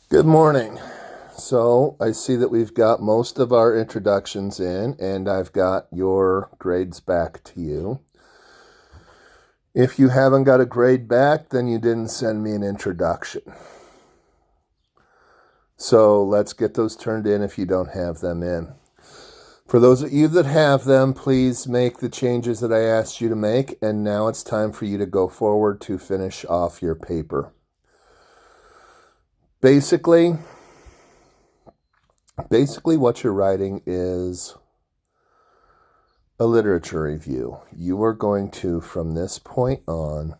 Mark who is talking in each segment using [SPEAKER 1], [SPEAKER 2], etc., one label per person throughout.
[SPEAKER 1] Good morning. So I see that we've got most of our introductions in, and I've got your grades back to you. If you haven't got a grade back, then you didn't send me an introduction. So let's get those turned in if you don't have them in. For those of you that have them, please make the changes that I asked you to make, and now it's time for you to go forward to finish off your paper. Basically, what you're writing is a literature review. You are going to, from this point on,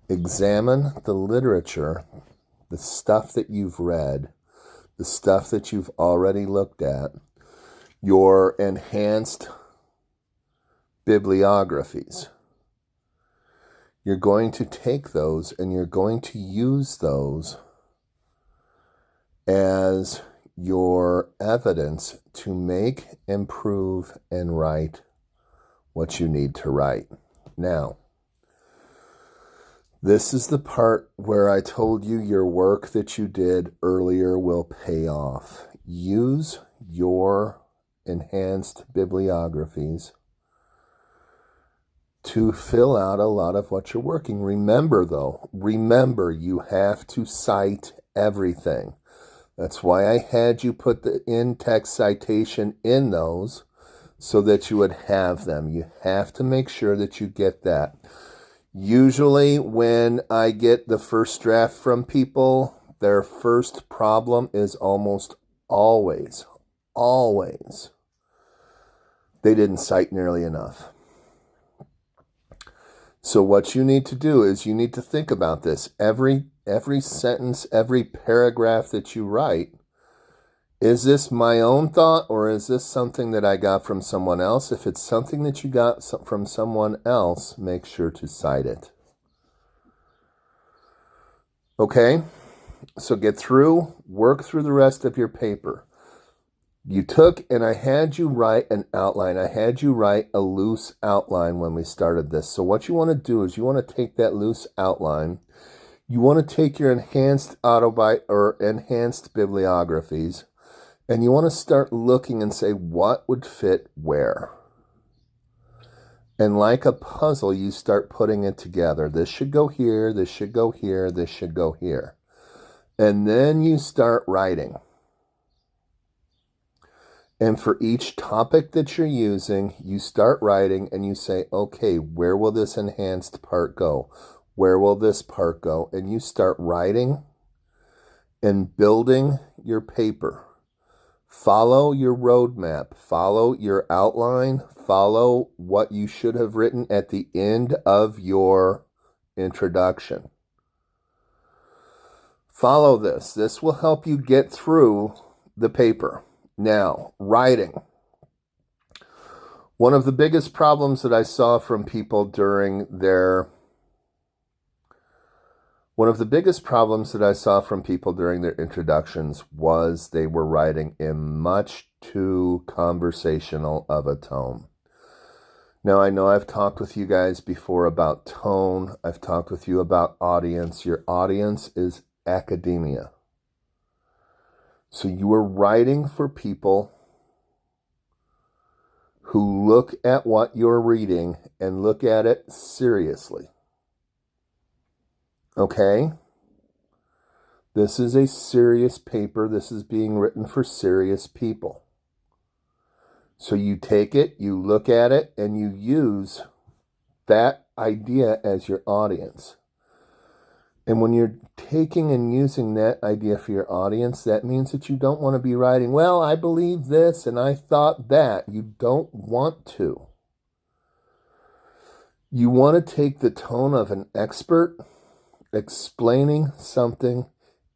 [SPEAKER 1] examine the literature, the stuff that you've read, the stuff that you've already looked at, your enhanced bibliographies. You're going to take those and you're going to use those as your evidence to make, improve, and write what you need to write. Now, this is the part where I told you your work that you did earlier will pay off. Use your enhanced bibliographies to fill out a lot of what you're working. Remember, you have to cite everything. That's why I had you put the in-text citation in those so that you would have them. You have to make sure that you get that. Usually when I get the first draft from people, their first problem is almost always, they didn't cite nearly enough. So what you need to do is you need to think about this. Every sentence, every paragraph that you write, is this my own thought or is this something that I got from someone else? If it's something that you got from someone else, make sure to cite it. Okay, so work through the rest of your paper. You took, and I had you write an outline. I had you write a loose outline when we started this. So what you want to do is you want to take that loose outline. You want to take your enhanced bibliographies, and you want to start looking and say what would fit where. And like a puzzle, you start putting it together. This should go here, this should go here, this should go here. And then you start writing. And for each topic that you're using, you start writing and you say, okay, where will this enhanced part go? Where will this part go? And you start writing and building your paper. Follow your roadmap. Follow your outline. Follow what you should have written at the end of your introduction. Follow this. This will help you get through the paper. Now, writing. One of the biggest problems that I saw from people during their introductions was they were writing in much too conversational of a tone. Now, I know I've talked with you guys before about tone. I've talked with you about audience. Your audience is academia. So you are writing for people who look at what you're reading and look at it seriously. Okay? This is a serious paper. This is being written for serious people. So you take it, you look at it, and you use that idea as your audience. And when you're taking and using that idea for your audience, that means that you don't want to be writing, well, I believe this and I thought that. You don't want to. You want to take the tone of an expert explaining something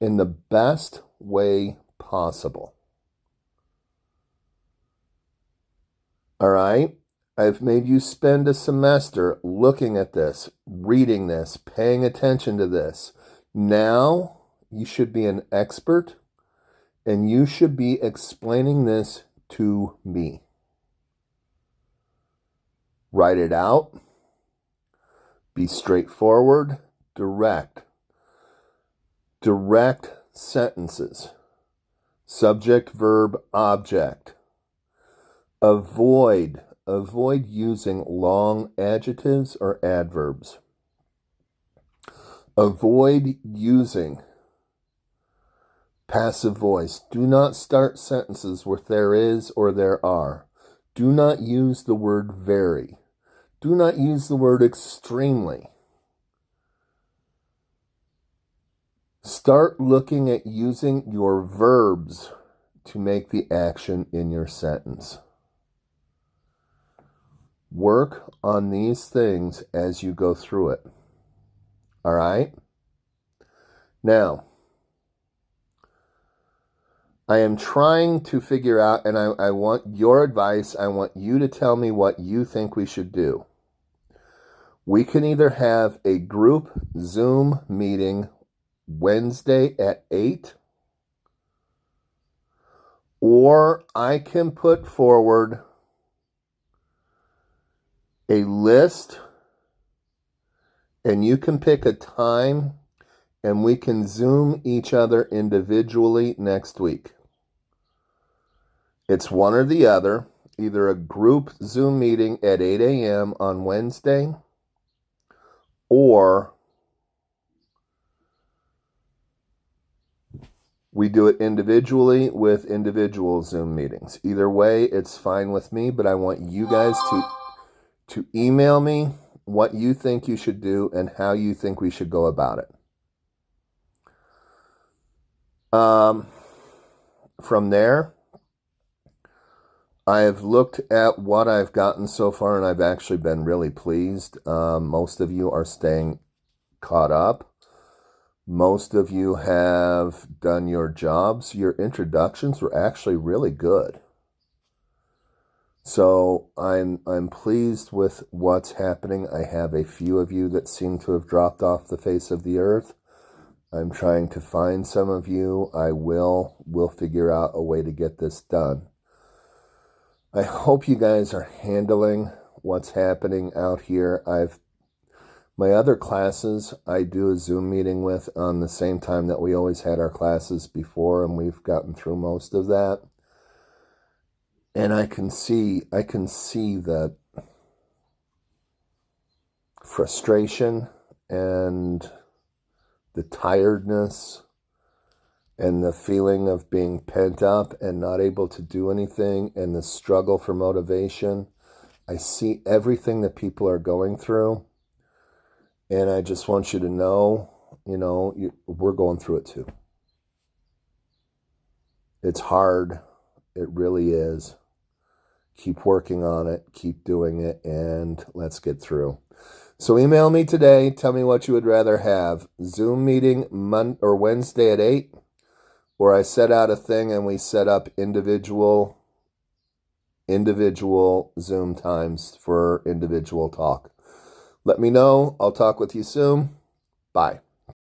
[SPEAKER 1] in the best way possible. All right? I've made you spend a semester looking at this, reading this, paying attention to this. Now you should be an expert and you should be explaining this to me. Write it out. Be straightforward, direct. Direct sentences. Subject, verb, object. Avoid using long adjectives or adverbs. Avoid using passive voice. Do not start sentences with there is or there are. Do not use the word very. Do not use the word extremely. Start looking at using your verbs to make the action in your sentence. Work on these things as you go through it. All right? Now, I am trying to figure out, and I want your advice. I want you to tell me what you think we should do. We can either have a group Zoom meeting Wednesday at 8, or I can put forward a list and you can pick a time and we can Zoom each other individually next week. It's one or the other, either a group Zoom meeting at 8 a.m. on Wednesday, or we do it individually with individual Zoom meetings. Either way, it's fine with me, but I want you guys to email me what you think you should do and how you think we should go about it. From there, I have looked at what I've gotten so far, and I've actually been really pleased. Most of you are staying caught up. Most of you have done your jobs. Your introductions were actually really good. So I'm pleased with what's happening. I have a few of you that seem to have dropped off the face of the earth. I'm trying to find some of you. We'll figure out a way to get this done. I hope you guys are handling what's happening out here. My other classes, I do a Zoom meeting with on the same time that we always had our classes before, and we've gotten through most of that. And I can see the frustration and the tiredness and the feeling of being pent up and not able to do anything and the struggle for motivation. I see everything that people are going through. And I just want you to know, we're going through it too. It's hard. It really is. Keep working on it. Keep doing it. And let's get through. So email me today. Tell me what you would rather have. Zoom meeting Wednesday at 8. Or I set out a thing and we set up individual Zoom times for individual talk. Let me know. I'll talk with you soon. Bye.